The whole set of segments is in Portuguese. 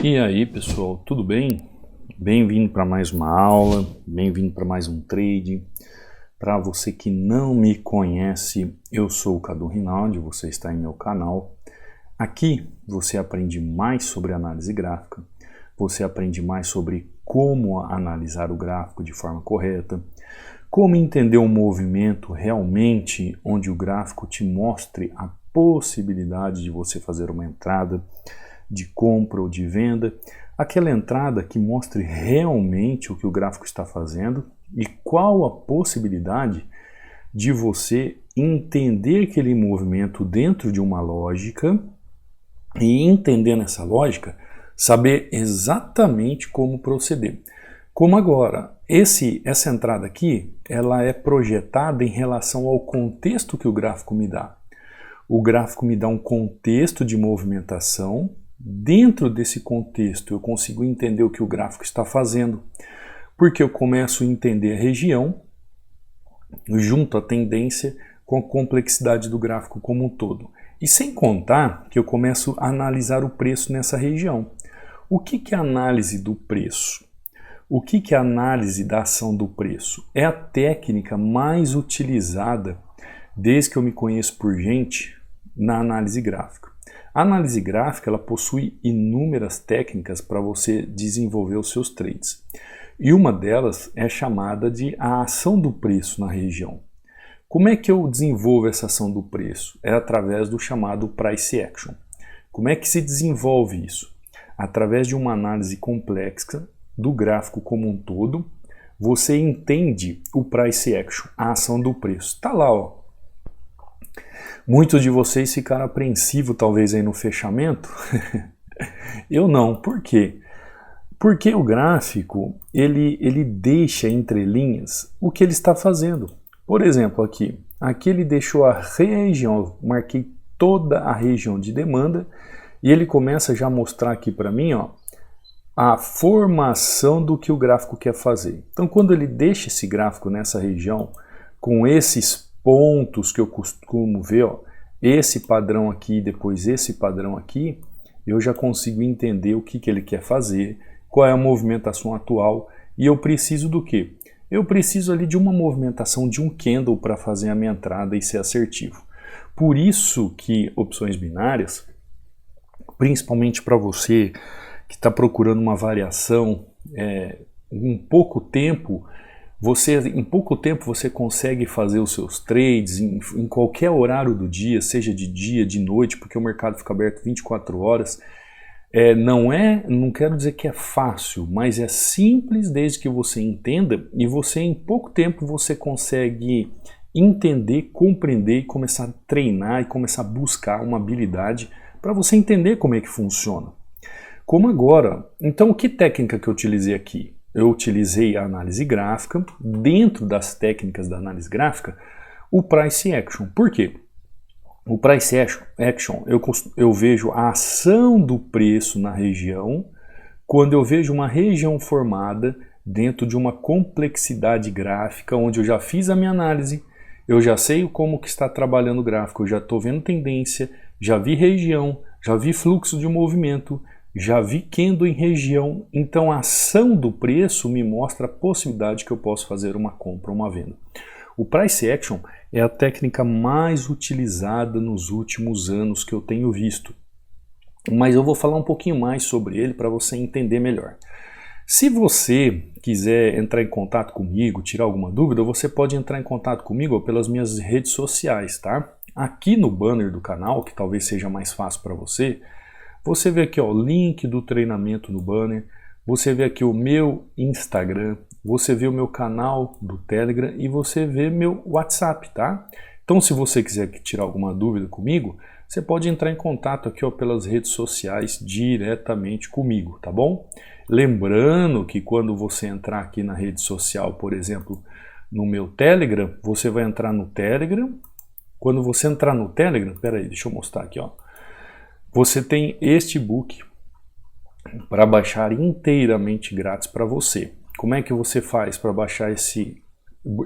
E aí pessoal, tudo bem? Bem-vindo para mais uma aula, bem-vindo para mais um trade. Para você que não me conhece, eu sou o Cadu Rinaldi, você está em meu canal. Aqui você aprende mais sobre análise gráfica, você aprende mais sobre como analisar o gráfico de forma correta, como entender um movimento realmente onde o gráfico te mostre a possibilidade de você fazer uma entrada de compra ou de venda, aquela entrada que mostre realmente o que o gráfico está fazendo e qual a possibilidade de você entender aquele movimento dentro de uma lógica e, entendendo essa lógica, saber exatamente como proceder. Como agora, essa entrada aqui, ela é projetada em relação ao contexto que o gráfico me dá. O gráfico me dá um contexto de movimentação. Dentro desse contexto eu consigo entender o que o gráfico está fazendo, porque eu começo a entender a região junto à tendência com a complexidade do gráfico como um todo. E sem contar que eu começo a analisar o preço nessa região. O que é a análise do preço? O que é a análise da ação do preço? É a técnica mais utilizada desde que eu me conheço por gente na análise gráfica. A análise gráfica ela possui inúmeras técnicas para você desenvolver os seus trades. E uma delas é chamada de a ação do preço na região. Como é que eu desenvolvo essa ação do preço? É através do chamado Price Action. Como é que se desenvolve isso? Através de uma análise complexa do gráfico como um todo, você entende o Price Action, a ação do preço. Está lá, ó. Muitos de vocês ficaram apreensivos talvez aí no fechamento. Eu não. Por quê? Porque o gráfico ele deixa entre linhas o que ele está fazendo. Por exemplo, aqui ele deixou a região, marquei toda a região de demanda e ele começa já a mostrar aqui para mim, ó, a formação do que o gráfico quer fazer. Então, quando ele deixa esse gráfico nessa região com esses pontos que eu costumo ver, ó, esse padrão aqui, depois esse padrão aqui, eu já consigo entender o que ele quer fazer, qual é a movimentação atual e eu preciso do quê? Eu preciso ali de uma movimentação de um candle para fazer a minha entrada e ser assertivo. Por isso que opções binárias, principalmente para você que está procurando uma variação em pouco tempo, em pouco tempo você consegue fazer os seus trades em qualquer horário do dia, seja de dia, de noite, porque o mercado fica aberto 24 horas. Não quero dizer que é fácil, mas é simples desde que você entenda e você em pouco tempo você consegue entender, compreender e começar a treinar e começar a buscar uma habilidade para você entender como é que funciona. Como agora, então que técnica que eu utilizei aqui? Eu utilizei a análise gráfica, dentro das técnicas da análise gráfica, o Price Action. Por quê? O Price Action, eu vejo a ação do preço na região, quando eu vejo uma região formada dentro de uma complexidade gráfica, onde eu já fiz a minha análise, eu já sei como que está trabalhando o gráfico, eu já estou vendo tendência, já vi região, já vi fluxo de movimento, já vi candle em região, então a ação do preço me mostra a possibilidade que eu posso fazer uma compra ou uma venda. O Price Action é a técnica mais utilizada nos últimos anos que eu tenho visto, mas eu vou falar um pouquinho mais sobre ele para você entender melhor. Se você quiser entrar em contato comigo, tirar alguma dúvida, você pode entrar em contato comigo pelas minhas redes sociais, tá? Aqui no banner do canal, que talvez seja mais fácil para você, você vê aqui ó, o link do treinamento no banner, você vê aqui o meu Instagram, você vê o meu canal do Telegram e você vê meu WhatsApp, tá? Então se você quiser tirar alguma dúvida comigo, você pode entrar em contato aqui ó, pelas redes sociais diretamente comigo, tá bom? Lembrando que quando você entrar aqui na rede social, por exemplo, no meu Telegram, você vai entrar no Telegram. Quando você entrar no Telegram, peraí, deixa eu mostrar aqui ó. Você tem este e-book para baixar inteiramente grátis para você. Como é que você faz para baixar esse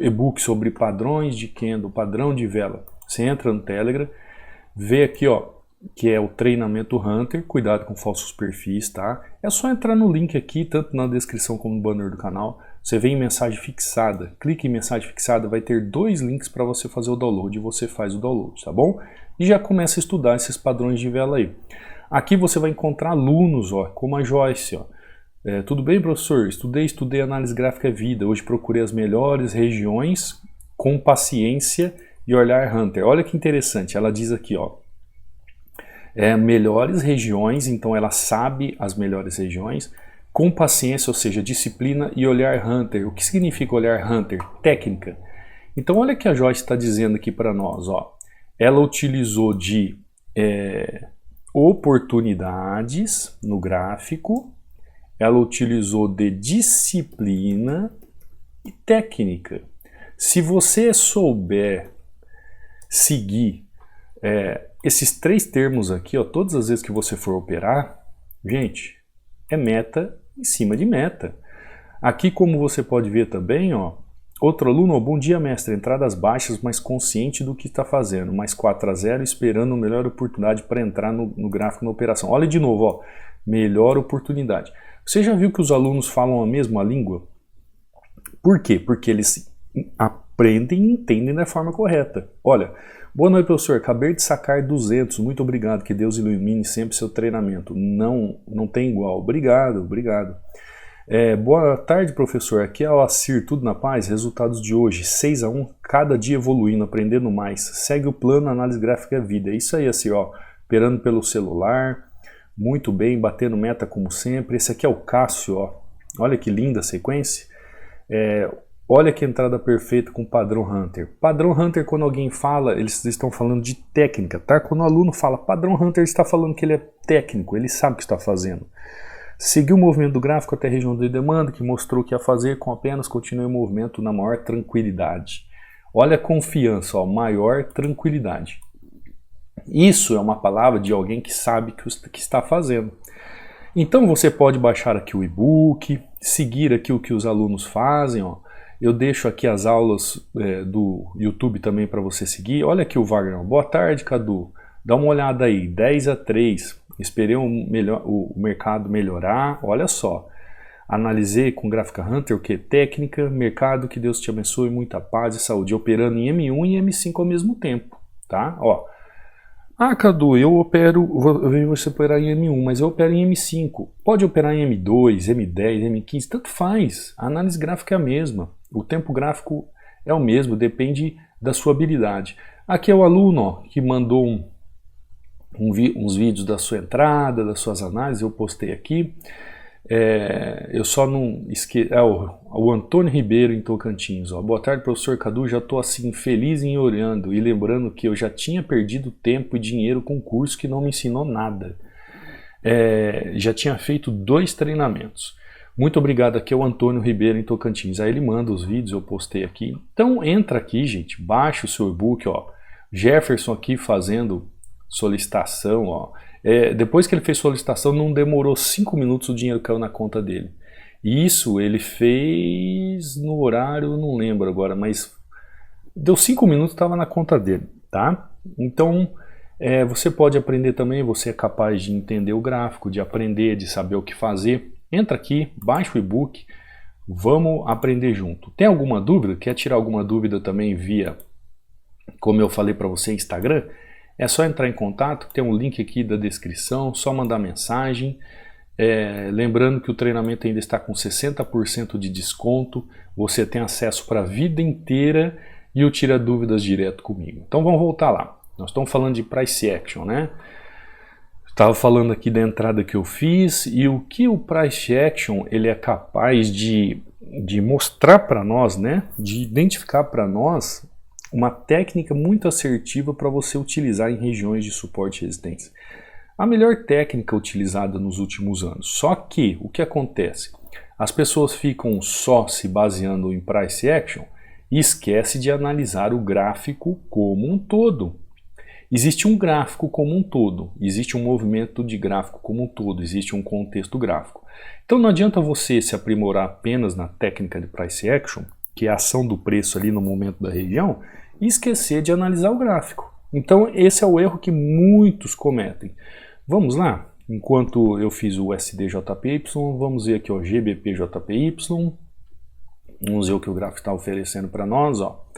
e-book sobre padrões de candle, padrão de vela? Você entra no Telegram, vê aqui ó, que é o treinamento Hunter, cuidado com falsos perfis, tá? É só entrar no link aqui, tanto na descrição como no banner do canal. Você vem em mensagem fixada, clique em mensagem fixada, vai ter 2 links para você fazer o download e você faz o download, tá bom? E já começa a estudar esses padrões de vela aí. Aqui você vai encontrar alunos, ó, como a Joyce, ó. Tudo bem, professor? Estudei análise gráfica vida. Hoje procurei as melhores regiões com paciência e olhar Hunter. Olha que interessante, ela diz aqui, ó. Melhores regiões, então ela sabe as melhores regiões, com paciência, ou seja, disciplina e olhar Hunter. O que significa olhar Hunter? Técnica. Então olha o que a Joyce está dizendo aqui para nós, ó. Ela utilizou de oportunidades no gráfico, ela utilizou de disciplina e técnica. Se você souber seguir esses 3 termos aqui, ó, todas as vezes que você for operar, gente, é meta em cima de meta. Aqui, como você pode ver também, ó, outro aluno, ó, bom dia, mestre, entradas baixas, mas consciente do que está fazendo, mais 4-0, esperando a melhor oportunidade para entrar no gráfico na operação. Olha de novo, ó, melhor oportunidade. Você já viu que os alunos falam a mesma língua? Por quê? Porque eles aprendem e entendem da forma correta. Olha, boa noite, professor, acabei de sacar 200, muito obrigado, que Deus ilumine sempre seu treinamento. Não tem igual, obrigado. Boa tarde, professor, aqui é o Acir, tudo na paz? Resultados de hoje, 6-1, cada dia evoluindo, aprendendo mais. Segue o plano, análise gráfica vida. É isso aí, Acir, ó, operando pelo celular, muito bem, batendo meta como sempre. Esse aqui é o Cássio, ó, olha que linda a sequência. Olha que entrada perfeita com padrão Hunter. Padrão Hunter, quando alguém fala, eles estão falando de técnica, tá? Quando o aluno fala padrão Hunter, ele está falando que ele é técnico, ele sabe o que está fazendo. Seguiu o movimento do gráfico até a região de demanda, que mostrou o que ia fazer com apenas continuar o movimento na maior tranquilidade. Olha a confiança, ó, maior tranquilidade. Isso é uma palavra de alguém que sabe o que está fazendo. Então você pode baixar aqui o e-book, seguir aqui o que os alunos fazem, ó. Eu deixo aqui as aulas do YouTube também para você seguir. Olha aqui o Wagner. Boa tarde, Cadu. Dá uma olhada aí. 10-3. Esperei o mercado melhorar. Olha só. Analisei com Gráfica Hunter o que? Técnica, mercado, que Deus te abençoe, muita paz e saúde. Operando em M1 e M5 ao mesmo tempo. Tá? Ó. Cadu, eu vejo você operar em M1, mas eu opero em M5. Pode operar em M2, M10, M15, tanto faz. A análise gráfica é a mesma. O tempo gráfico é o mesmo, depende da sua habilidade. Aqui é o aluno, ó, que mandou uns vídeos da sua entrada, das suas análises, eu postei aqui. Eu só não esqueci. O Antônio Ribeiro em Tocantins. Ó. Boa tarde, professor Cadu. Já estou assim feliz em orando e lembrando que eu já tinha perdido tempo e dinheiro com um curso que não me ensinou nada. Já tinha feito 2 treinamentos. Muito obrigado, aqui é o Antônio Ribeiro em Tocantins. Aí ele manda os vídeos, eu postei aqui. Então entra aqui, gente, baixa o seu e-book, ó. Jefferson aqui fazendo solicitação, ó. Depois que ele fez solicitação, não demorou 5 minutos, o dinheiro caiu na conta dele. E isso ele fez no horário, não lembro agora, mas deu 5 minutos, estava na conta dele, tá? Então você pode aprender também, você é capaz de entender o gráfico, de aprender, de saber o que fazer. Entra aqui, baixa o e-book, vamos aprender junto. Tem alguma dúvida? Quer tirar alguma dúvida também via, como eu falei para você, Instagram? É só entrar em contato, tem um link aqui da descrição, só mandar mensagem. Lembrando que o treinamento ainda está com 60% de desconto, você tem acesso para a vida inteira e o Tira Dúvidas direto comigo. Então vamos voltar lá. Nós estamos falando de Price Action, né? Estava falando aqui da entrada que eu fiz e o que o Price Action ele é capaz de mostrar para nós, né? De identificar para nós uma técnica muito assertiva para você utilizar em regiões de suporte e resistência. A melhor técnica utilizada nos últimos anos. Só que, o que acontece? As pessoas ficam só se baseando em Price Action e esquece de analisar o gráfico como um todo. Existe um gráfico como um todo, existe um movimento de gráfico como um todo, existe um contexto gráfico. Então não adianta você se aprimorar apenas na técnica de Price Action, que é a ação do preço ali no momento da região, e esquecer de analisar o gráfico. Então esse é o erro que muitos cometem. Vamos lá? Enquanto eu fiz o USD-JPY, vamos ver aqui o GBP-JPY. Vamos ver o que o gráfico está oferecendo para nós. Ó.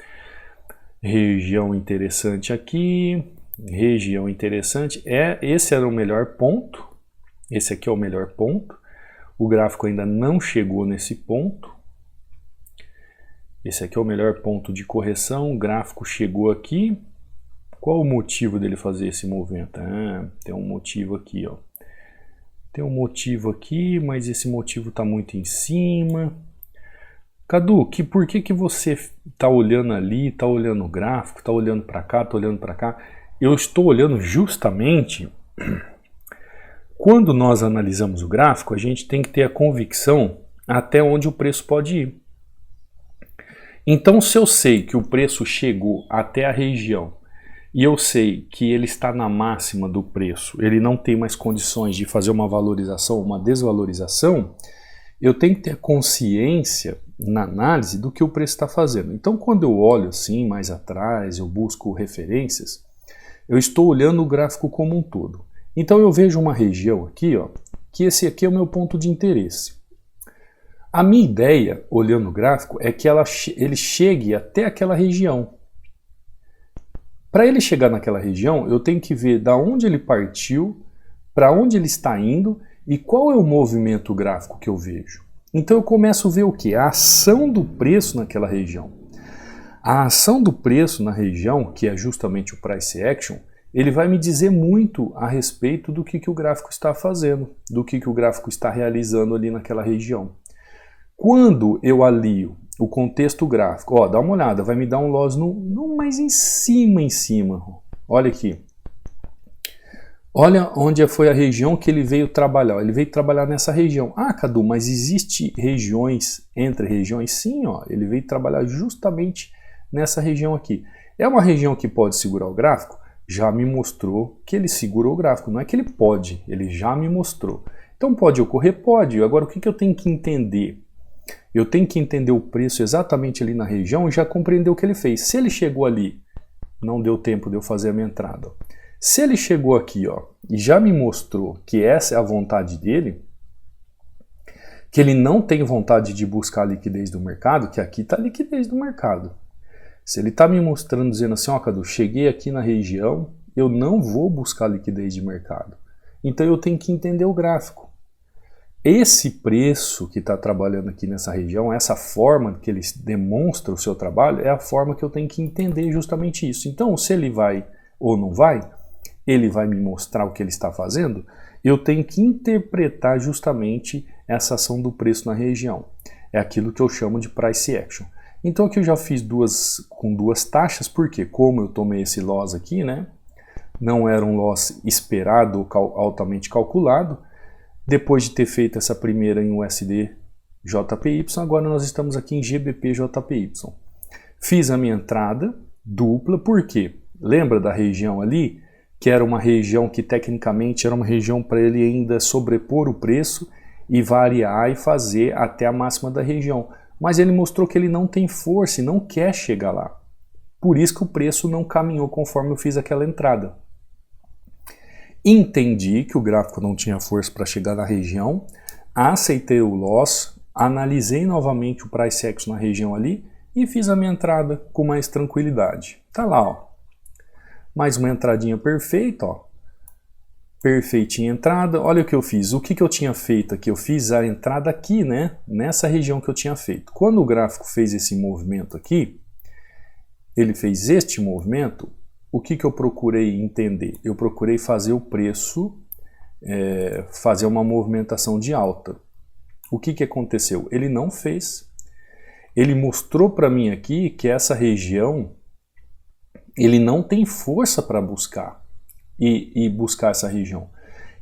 Região interessante aqui, região interessante. Esse era o melhor ponto, esse aqui é o melhor ponto. O gráfico ainda não chegou nesse ponto. Esse aqui é o melhor ponto de correção, o gráfico chegou aqui. Qual o motivo dele fazer esse movimento? Tem um motivo aqui, ó. Tem um motivo aqui, mas esse motivo está muito em cima. Cadu, por que você está olhando ali, está olhando o gráfico, está olhando para cá, está olhando para cá? Eu estou olhando justamente... Quando nós analisamos o gráfico, a gente tem que ter a convicção até onde o preço pode ir. Então, se eu sei que o preço chegou até a região e eu sei que ele está na máxima do preço, ele não tem mais condições de fazer uma valorização, uma desvalorização, eu tenho que ter consciência na análise do que o preço está fazendo. Então, quando eu olho assim, mais atrás, eu busco referências, eu estou olhando o gráfico como um todo. Então, eu vejo uma região aqui, ó, que esse aqui é o meu ponto de interesse. A minha ideia, olhando o gráfico, é que ele chegue até aquela região. Para ele chegar naquela região, eu tenho que ver da onde ele partiu, para onde ele está indo e qual é o movimento gráfico que eu vejo. Então eu começo a ver o que? A ação do preço naquela região. A ação do preço na região, que é justamente o Price Action, ele vai me dizer muito a respeito do que o gráfico está fazendo, do que o gráfico está realizando ali naquela região. Quando eu alio o contexto gráfico, ó, dá uma olhada, vai me dar um loss no mais em cima. Olha aqui. Olha onde foi a região que ele veio trabalhar. Ele veio trabalhar nessa região. Ah, Cadu, mas existe regiões entre regiões? Sim, ó, ele veio trabalhar justamente nessa região aqui. É uma região que pode segurar o gráfico? Já me mostrou que ele segurou o gráfico. Não é que ele pode, ele já me mostrou. Então pode ocorrer? Pode. Agora o que eu tenho que entender? Eu tenho que entender o preço exatamente ali na região e já compreender o que ele fez. Se ele chegou ali, não deu tempo de eu fazer a minha entrada. Se ele chegou aqui, ó, e já me mostrou que essa é a vontade dele, que ele não tem vontade de buscar a liquidez do mercado, que aqui está a liquidez do mercado. Se ele está me mostrando, dizendo assim, ó, Cadu, cheguei aqui na região, eu não vou buscar a liquidez de mercado. Então eu tenho que entender o gráfico. Esse preço que está trabalhando aqui nessa região, essa forma que ele demonstra o seu trabalho, é a forma que eu tenho que entender justamente isso. Então, se ele vai ou não vai, ele vai me mostrar o que ele está fazendo, eu tenho que interpretar justamente essa ação do preço na região. É aquilo que eu chamo de Price Action. Então aqui eu já fiz com duas taxas, porque como eu tomei esse loss aqui, né, não era um loss esperado ou altamente calculado. Depois de ter feito essa primeira em USD JPY, agora nós estamos aqui em GBP JPY. Fiz a minha entrada dupla, por quê? Lembra da região ali? Que era uma região que tecnicamente era uma região para ele ainda sobrepor o preço e variar e fazer até a máxima da região. Mas ele mostrou que ele não tem força e não quer chegar lá. Por isso que o preço não caminhou conforme eu fiz aquela entrada. Entendi que o gráfico não tinha força para chegar na região, aceitei o loss, analisei novamente o Price Action na região ali e fiz a minha entrada com mais tranquilidade. Tá lá, ó. Mais uma entradinha perfeita, ó. Perfeitinha entrada. Olha o que eu fiz. O que eu tinha feito aqui? Eu fiz a entrada aqui, né? Nessa região que eu tinha feito. Quando o gráfico fez esse movimento aqui, ele fez este movimento, o que eu procurei entender? Eu procurei fazer o preço, fazer uma movimentação de alta. O que aconteceu? Ele não fez. Ele mostrou para mim aqui que essa região, ele não tem força para buscar e buscar essa região.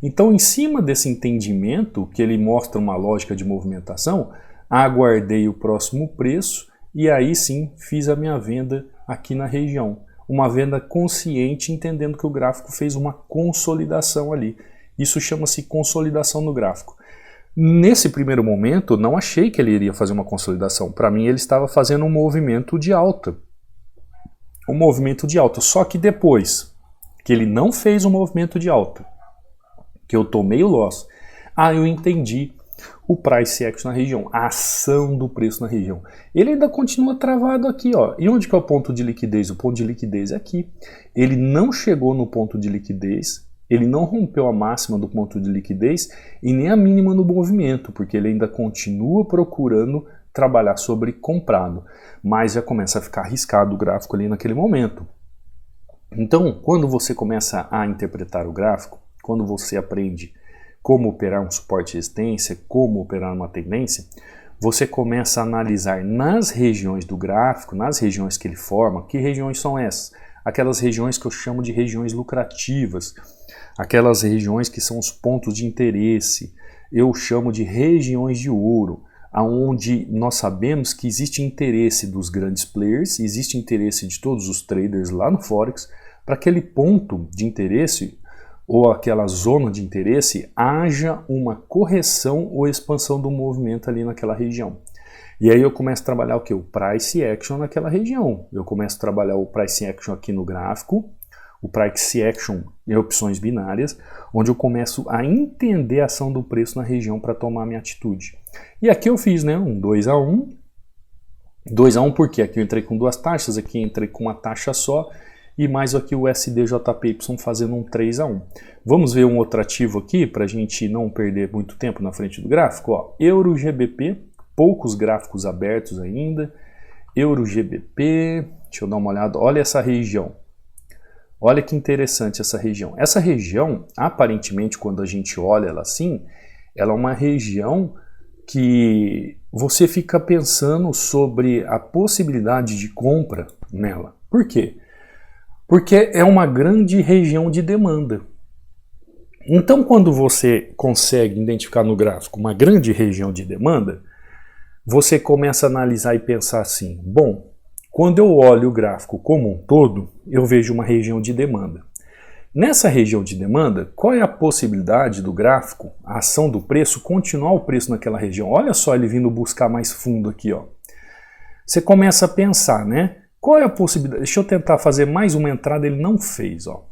Então, em cima desse entendimento, que ele mostra uma lógica de movimentação, aguardei o próximo preço e aí sim fiz a minha venda aqui na região. Uma venda consciente, entendendo que o gráfico fez uma consolidação ali. Isso chama-se consolidação no gráfico. Nesse primeiro momento, não achei que ele iria fazer uma consolidação. Para mim, ele estava fazendo um movimento de alta. um movimento de alta. Só que depois que ele não fez um movimento de alta, que eu tomei o loss, eu entendi o price action na região, a ação do preço na região. Ele ainda continua travado aqui, ó. E onde que é o ponto de liquidez? O ponto de liquidez é aqui. Ele não chegou no ponto de liquidez, ele não rompeu a máxima do ponto de liquidez e nem a mínima no movimento, porque ele ainda continua procurando trabalhar sobre comprado, mas já começa a ficar arriscado o gráfico ali naquele momento. Então, quando você começa a interpretar o gráfico, quando você aprende como operar um suporte e resistência, como operar uma tendência, você começa a analisar nas regiões do gráfico, nas regiões que ele forma. Que regiões são essas? Aquelas regiões que eu chamo de regiões lucrativas, aquelas regiões que são os pontos de interesse, eu chamo de regiões de ouro, onde nós sabemos que existe interesse dos grandes players, existe interesse de todos os traders lá no Forex, para aquele ponto de interesse ou aquela zona de interesse haja uma correção ou expansão do movimento ali naquela região. E aí eu começo a trabalhar o que? O price action naquela região. Eu começo a trabalhar o price action aqui no gráfico, o price action em opções binárias, onde eu começo a entender a ação do preço na região para tomar a minha atitude. E aqui eu fiz, né, um 2 a 1. 2 a 1 porque aqui eu entrei com duas taxas, aqui eu entrei com uma taxa só, e mais aqui o SDJPY fazendo um 3 a 1. Vamos ver um outro ativo aqui, para a gente não perder muito tempo na frente do gráfico. Ó, EuroGBP, poucos gráficos abertos ainda. EuroGBP, deixa eu dar uma olhada, olha essa região. Olha que interessante essa região. Essa região, aparentemente, quando a gente olha ela assim, ela é uma região que você fica pensando sobre a possibilidade de compra nela. Por quê? Porque é uma grande região de demanda. Então, quando você consegue identificar no gráfico uma grande região de demanda, você começa a analisar e pensar assim, bom, quando eu olho o gráfico como um todo, eu vejo uma região de demanda. Nessa região de demanda, qual é a possibilidade do gráfico, a ação do preço, continuar o preço naquela região? Olha só ele vindo buscar mais fundo aqui, ó. Você começa a pensar, né? Qual é a possibilidade? Deixa eu tentar fazer mais uma entrada, ele não fez, ó.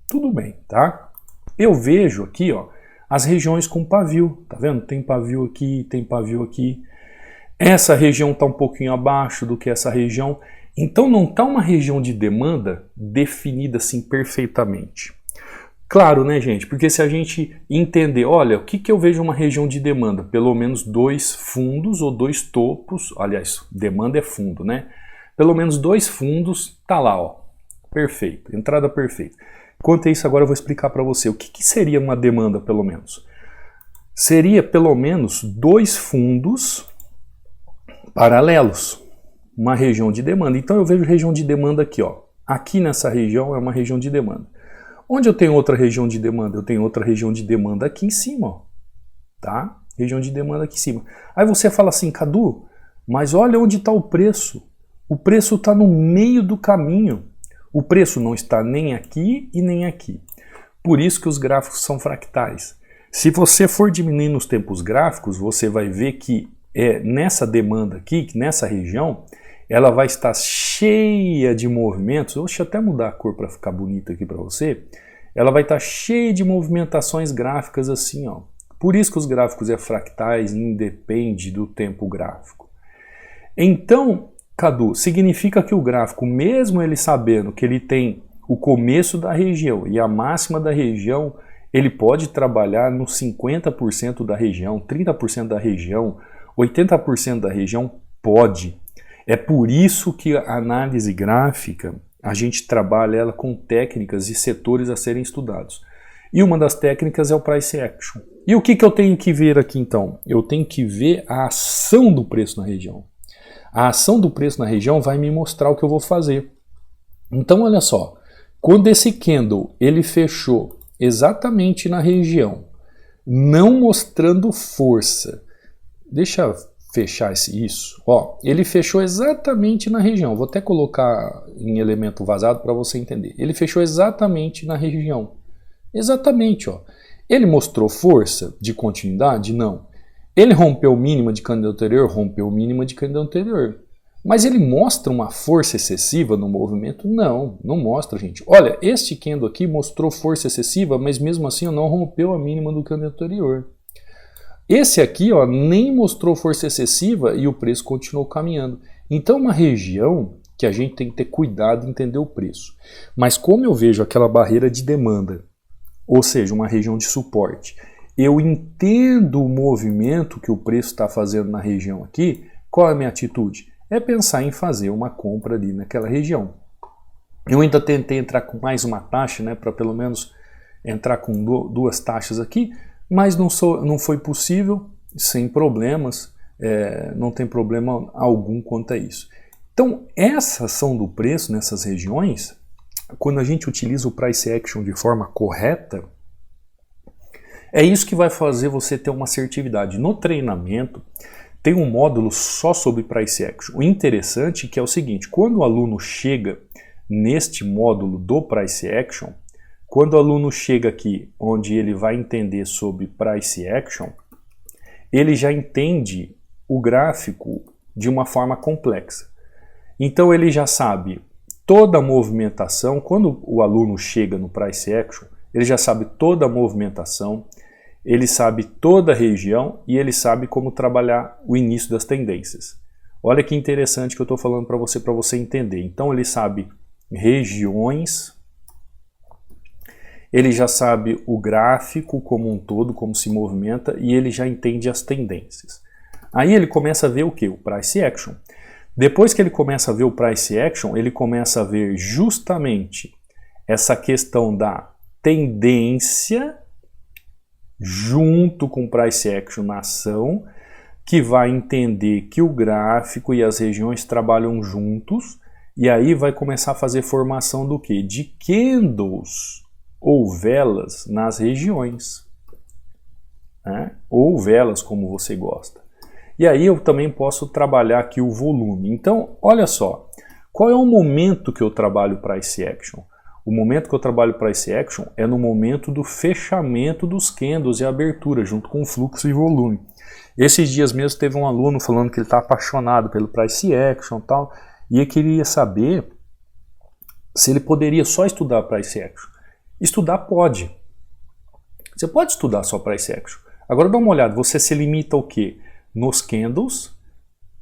Tudo bem, tá? Eu vejo aqui, ó, as regiões com pavio, tá vendo? Tem pavio aqui, tem pavio aqui. Essa região está um pouquinho abaixo do que essa região. Então não está uma região de demanda definida assim perfeitamente. Claro, né, gente? Porque se a gente entender, olha, o que, que eu vejo uma região de demanda? Pelo menos dois fundos ou dois topos. Aliás, demanda é fundo, né? Pelo menos dois fundos, tá lá, ó. Perfeito, entrada perfeita. Enquanto isso, agora eu vou explicar para você o que, que seria uma demanda, pelo menos. Seria pelo menos dois fundos paralelos, uma região de demanda. Então eu vejo região de demanda aqui, ó. Aqui nessa região é uma região de demanda. Onde eu tenho outra região de demanda? Eu tenho outra região de demanda aqui em cima, ó. Tá? Região de demanda aqui em cima. Aí você fala assim, Cadu, mas olha onde está o preço. O preço está no meio do caminho. O preço não está nem aqui e nem aqui. Por isso que os gráficos são fractais. Se você for diminuindo os tempos gráficos, você vai ver que nessa demanda aqui, nessa região, ela vai estar cheia de movimentos. Deixa eu até mudar a cor para ficar bonita aqui para você. Ela vai estar cheia de movimentações gráficas assim, ó. Por isso que os gráficos fractais, independe do tempo gráfico. Então, Cadu, significa que o gráfico, mesmo ele sabendo que ele tem o começo da região e a máxima da região, ele pode trabalhar nos 50% da região, 30% da região, 80% da região? Pode. É por isso que a análise gráfica, a gente trabalha ela com técnicas e setores a serem estudados. E uma das técnicas é o price action. E o que, que eu tenho que ver aqui então? Eu tenho que ver a ação do preço na região. A ação do preço na região vai me mostrar o que eu vou fazer. Então olha só, quando esse candle ele fechou exatamente na região, não mostrando força, deixa eu fechar isso, ó, ele fechou exatamente na região, vou até colocar em elemento vazado para você entender, ele fechou exatamente na região, exatamente, ó, ele mostrou força de continuidade? Não. Ele rompeu mínima de candle anterior? Rompeu mínima de candle anterior. Mas ele mostra uma força excessiva no movimento? Não, não mostra, gente. Olha, este candle aqui mostrou força excessiva, mas mesmo assim não rompeu a mínima do candle anterior. Esse aqui, ó, nem mostrou força excessiva e o preço continuou caminhando. Então, uma região que a gente tem que ter cuidado em entender o preço. Mas como eu vejo aquela barreira de demanda, ou seja, uma região de suporte, eu entendo o movimento que o preço está fazendo na região aqui, qual é a minha atitude? É pensar em fazer uma compra ali naquela região. Eu ainda tentei entrar com mais uma taxa, né, para pelo menos entrar com duas taxas aqui, mas não foi possível, sem problemas, não tem problema algum quanto a isso. Então, essa ação do preço nessas regiões, quando a gente utiliza o price action de forma correta, é isso que vai fazer você ter uma assertividade. No treinamento, tem um módulo só sobre price action. O interessante é o seguinte, quando o aluno chega neste módulo do price action, quando o aluno chega aqui, onde ele vai entender sobre price action, ele já entende o gráfico de uma forma complexa. Então ele já sabe toda a movimentação, quando o aluno chega no price action, ele já sabe toda a movimentação, ele sabe toda a região e ele sabe como trabalhar o início das tendências. Olha que interessante que eu estou falando para você entender. Então ele sabe regiões, ele já sabe o gráfico como um todo, como se movimenta, e ele já entende as tendências. Aí ele começa a ver o que? O price action. Depois que ele começa a ver o price action, ele começa a ver justamente essa questão da tendência junto com o price action na ação, que vai entender que o gráfico e as regiões trabalham juntos, e aí vai começar a fazer formação do quê? De candles ou velas nas regiões, né? Ou velas, como você gosta. E aí eu também posso trabalhar aqui o volume. Então, olha só, qual é o momento que eu trabalho price action? O momento que eu trabalho price action é no momento do fechamento dos candles e abertura, junto com fluxo e volume. Esses dias mesmo teve um aluno falando que ele está apaixonado pelo price action e tal, e ele queria saber se ele poderia só estudar price action. Estudar pode. Você pode estudar só price action. Agora dá uma olhada, você se limita ao quê? Nos candles,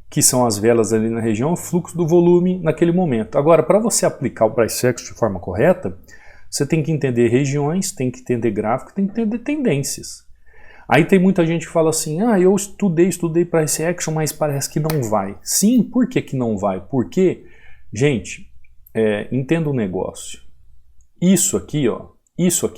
que são as velas ali na região, o fluxo do volume naquele momento. Agora, para você aplicar o price action de forma correta, você tem que entender regiões, tem que entender gráfico, tem que entender tendências. Aí tem muita gente que fala assim, eu estudei price action, mas parece que não vai. Sim, por que não vai? Porque, gente, entenda um negócio. Isso aqui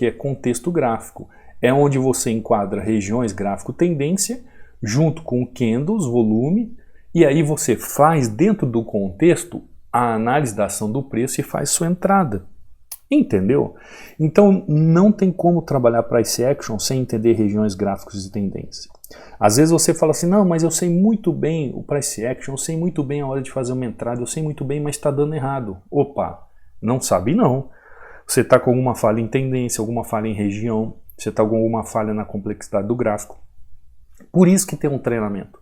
é contexto gráfico. É onde você enquadra regiões, gráfico, tendência, junto com candles, volume, e aí você faz dentro do contexto a análise da ação do preço e faz sua entrada. Entendeu? Então não tem como trabalhar price action sem entender regiões, gráficos e tendência. Às vezes você fala assim, não, mas eu sei muito bem o price action, eu sei muito bem a hora de fazer uma entrada, eu sei muito bem, mas está dando errado. Opa, não sabe não. Você está com alguma falha em tendência, alguma falha em região, você está com alguma falha na complexidade do gráfico. Por isso que tem um treinamento.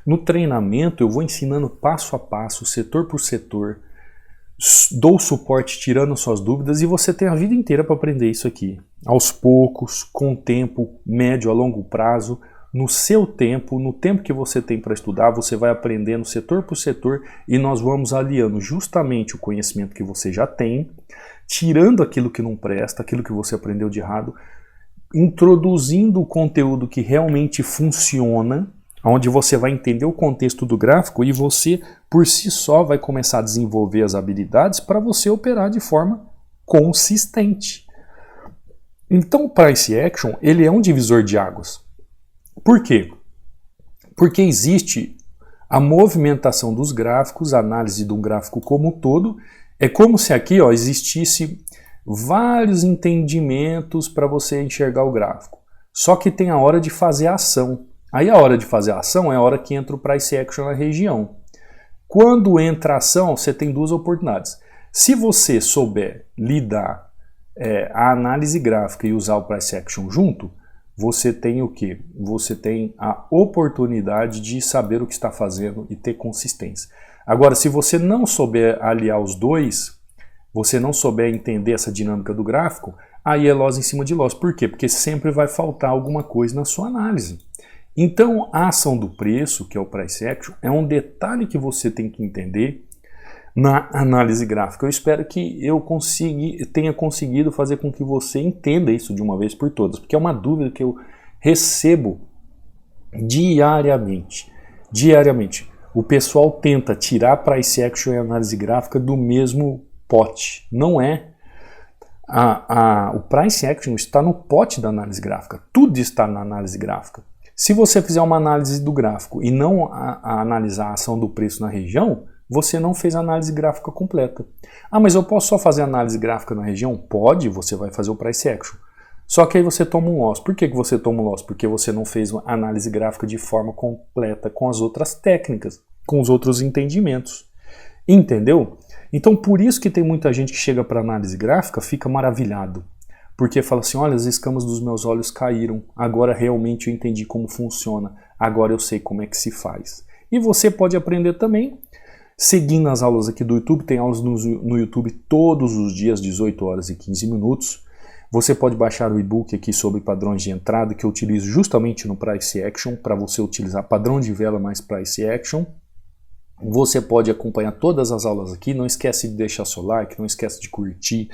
No treinamento eu vou ensinando passo a passo, setor por setor, dou suporte tirando suas dúvidas e você tem a vida inteira para aprender isso aqui. Aos poucos, com tempo médio a longo prazo, no seu tempo, no tempo que você tem para estudar, você vai aprendendo setor por setor e nós vamos aliando justamente o conhecimento que você já tem, tirando aquilo que não presta, aquilo que você aprendeu de errado, introduzindo o conteúdo que realmente funciona, onde você vai entender o contexto do gráfico e você, por si só, vai começar a desenvolver as habilidades para você operar de forma consistente. Então o price action, ele é um divisor de águas. Por quê? Porque existe a movimentação dos gráficos, a análise de um gráfico como um todo. É como se aqui existisse vários entendimentos para você enxergar o gráfico. Só que tem a hora de fazer a ação. Aí a hora de fazer a ação é a hora que entra o price action na região. Quando entra a ação, você tem duas oportunidades. Se você souber lidar a análise gráfica e usar o price action junto, você tem o quê? Você tem a oportunidade de saber o que está fazendo e ter consistência. Agora, se você não souber aliar os dois, você não souber entender essa dinâmica do gráfico, aí é loss em cima de loss. Por quê? Porque sempre vai faltar alguma coisa na sua análise. Então, a ação do preço, que é o price action, é um detalhe que você tem que entender na análise gráfica. Eu espero que eu tenha conseguido fazer com que você entenda isso de uma vez por todas, porque é uma dúvida que eu recebo diariamente. Diariamente. O pessoal tenta tirar price action e análise gráfica do mesmo pote. Não é. O price action está no pote da análise gráfica. Tudo está na análise gráfica. Se você fizer uma análise do gráfico e não analisar a ação do preço na região, você não fez a análise gráfica completa. Ah, mas eu posso só fazer análise gráfica na região? Pode, você vai fazer o price action. Só que aí você toma um loss. Por que você toma um loss? Porque você não fez uma análise gráfica de forma completa com as outras técnicas, com os outros entendimentos. Entendeu? Então por isso que tem muita gente que chega para análise gráfica, fica maravilhado. Porque fala assim, olha, as escamas dos meus olhos caíram, agora realmente eu entendi como funciona, agora eu sei como é que se faz. E você pode aprender também seguindo as aulas aqui do YouTube, tem aulas no YouTube todos os dias, 18 horas e 15 minutos. Você pode baixar o e-book aqui sobre padrões de entrada, que eu utilizo justamente no Price Action, para você utilizar padrão de vela mais Price Action. Você pode acompanhar todas as aulas aqui, não esquece de deixar seu like, não esquece de curtir,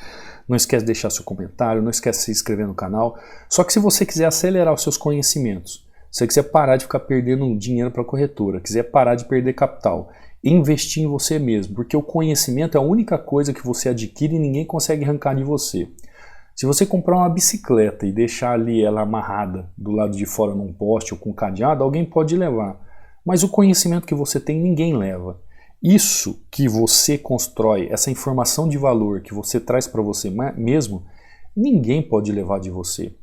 não esquece de deixar seu comentário, não esquece de se inscrever no canal. Só que se você quiser acelerar os seus conhecimentos, se você quiser parar de ficar perdendo dinheiro para a corretora, quiser parar de perder capital, investir em você mesmo, porque o conhecimento é a única coisa que você adquire e ninguém consegue arrancar de você. Se você comprar uma bicicleta e deixar ali ela amarrada do lado de fora num poste ou com cadeado, alguém pode levar. Mas o conhecimento que você tem, ninguém leva. Isso que você constrói, essa informação de valor que você traz para você mesmo, ninguém pode levar de você.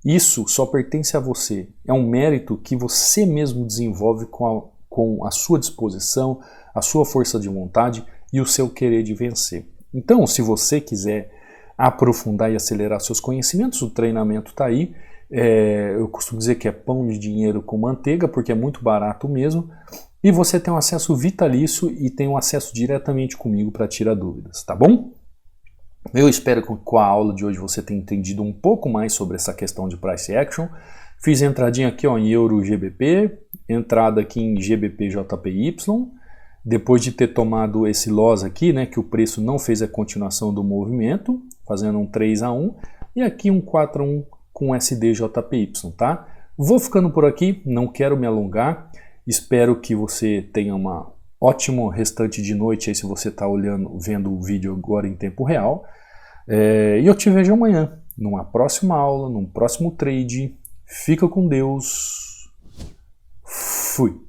Isso só pertence a você. É um mérito que você mesmo desenvolve com a sua disposição, a sua força de vontade e o seu querer de vencer. Então, se você quiser aprofundar e acelerar seus conhecimentos, o treinamento está aí. Eu costumo dizer que é pão de dinheiro com manteiga, porque é muito barato mesmo. E você tem um acesso vitalício e tem um acesso diretamente comigo para tirar dúvidas, tá bom? Eu espero que com a aula de hoje você tenha entendido um pouco mais sobre essa questão de price action. Fiz a entradinha aqui ó, em Euro GBP, entrada aqui em GBP JPY. Depois de ter tomado esse loss aqui, né, que o preço não fez a continuação do movimento, fazendo um 3-1, e aqui um 4-1 com SDJPY, tá? Vou ficando por aqui, não quero me alongar, espero que você tenha uma ótimo restante de noite aí se você está vendo o vídeo agora em tempo real, e eu te vejo amanhã, numa próxima aula, num próximo trade. Fica com Deus, fui!